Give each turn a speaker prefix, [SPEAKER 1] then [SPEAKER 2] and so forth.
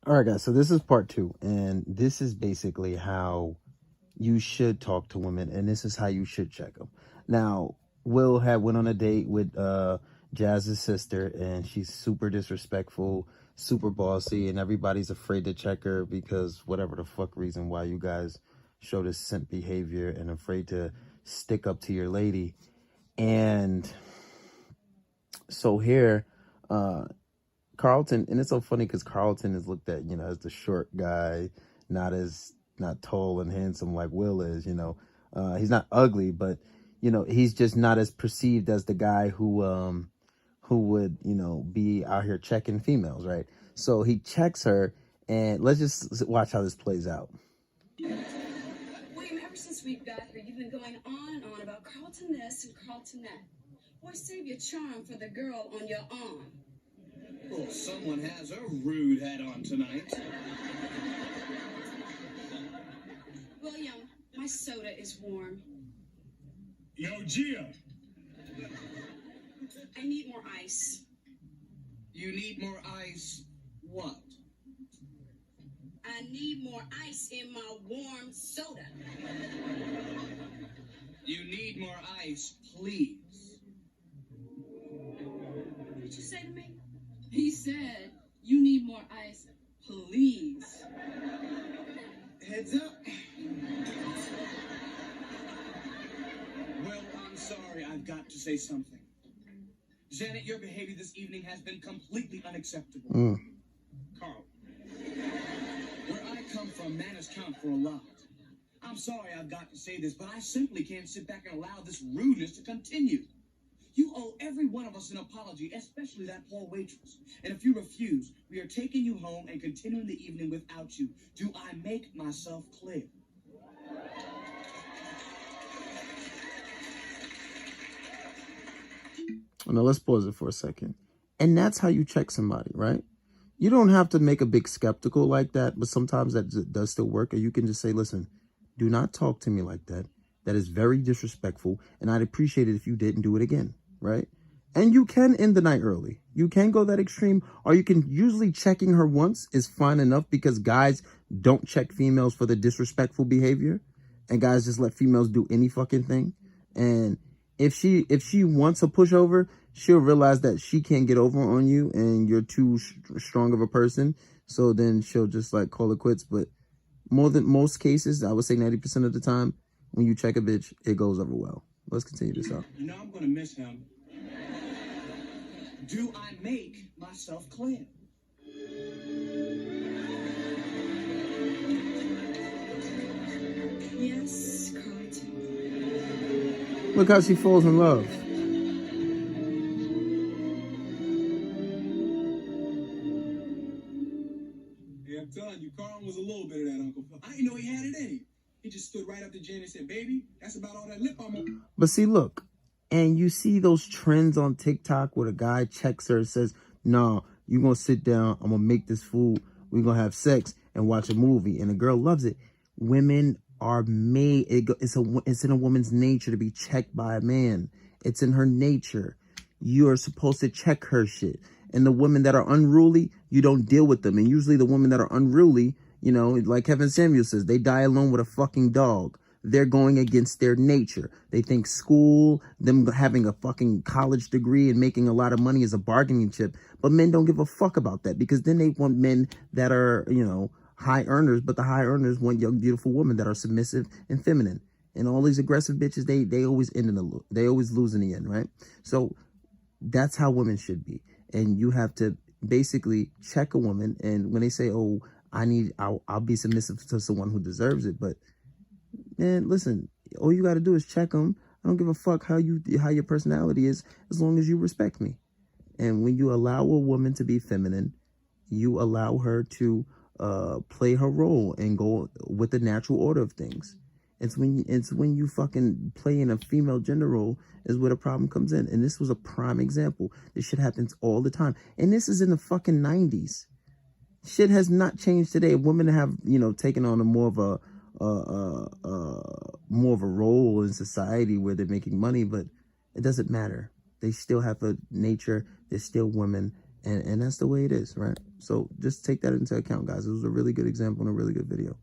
[SPEAKER 1] All right, guys. So this is part two, and this is basically how you should talk to women, and this is how you should check them. Now, Will had went on a date with Jazz's sister, and she's super disrespectful, super bossy, and everybody's afraid to check her because whatever the fuck reason why you guys show this simp behavior and afraid to stick up to your lady. And so here, Carlton, and it's so funny because Carlton is looked at, as the short guy, not tall and handsome like Will is. He's not ugly, but he's just not as perceived as the guy who would be out here checking females, right? So he checks her, and let's just watch how this plays out.
[SPEAKER 2] William, ever since we got here, you've been going on and on about Carlton this and Carlton that. Boy, save your charm for the girl on your arm.
[SPEAKER 3] Well, someone has a rude head on tonight.
[SPEAKER 2] William, my soda is warm.
[SPEAKER 3] Yo, Gia.
[SPEAKER 2] I need more ice.
[SPEAKER 3] You need more ice? What?
[SPEAKER 2] I need more ice in my warm soda.
[SPEAKER 3] You need more ice, please.
[SPEAKER 2] What did you say to me?
[SPEAKER 4] He said, you need more ice, please.
[SPEAKER 3] Heads up. Well, I'm sorry, I've got to say something. Janet, your behavior this evening has been completely unacceptable. Carl, where I come from, manners count for a lot. I'm sorry I've got to say this, but I simply can't sit back and allow this rudeness to continue. You owe every one of us an apology, especially that poor waitress. And if you refuse, we are taking you home and continuing the evening without you. Do I make myself clear?
[SPEAKER 1] Now let's pause it for a second. And that's how you check somebody, right? You don't have to make a big skeptical like that, but sometimes that does still work. Or you can just say, listen, do not talk to me like that. That is very disrespectful, and I'd appreciate it if you didn't do it again, right? And you can end the night early. You can go that extreme, or you can usually checking her once is fine enough because guys don't check females for the disrespectful behavior, and guys just let females do any fucking thing. And if she wants a pushover, she'll realize that she can't get over on you and you're too strong of a person. So then she'll just like call it quits. But most cases, I would say 90% of the time, when you check a bitch, it goes over well. Let's continue this out.
[SPEAKER 3] You know I'm gonna miss him. Do I make myself clear?
[SPEAKER 2] Yes, Carlton.
[SPEAKER 1] Look how she falls in love.
[SPEAKER 3] Yeah, I'm telling you, Carl was a little bit of that, Uncle. I didn't know he had it in him. He just stood right up to Jen and said, baby, that's about all that lip I'm on.
[SPEAKER 1] But see, look, and you see those trends on TikTok where the guy checks her and says, no, you're going to sit down. I'm going to make this food. We're going to have sex and watch a movie. And the girl loves it. Women are made. It's in a woman's nature to be checked by a man. It's in her nature. You are supposed to check her shit. And the women that are unruly, you don't deal with them. And usually the women that are unruly, like Kevin Samuel says, they die alone with a fucking dog. They're going against their nature. They think school, them having a fucking college degree and making a lot of money is a bargaining chip. But men don't give a fuck about that because then they want men that are, high earners. But the high earners want young, beautiful women that are submissive and feminine. And all these aggressive bitches, they always they always lose in the end, right? So that's how women should be. And you have to basically check a woman. And when they say, oh, I'll be submissive to someone who deserves it. But man, listen, all you got to do is check them. I don't give a fuck how your personality is as long as you respect me. And when you allow a woman to be feminine, you allow her to play her role and go with the natural order of things. It's when you fucking play in a female gender role is where the problem comes in. And this was a prime example. This shit happens all the time. And this is in the fucking 90s. Shit has not changed today. Women have, taken on a more of a role in society where they're making money, but it doesn't matter. They still have a nature. They're still women, And that's the way it is, right? So just take that into account, guys. It was a really good example and a really good video.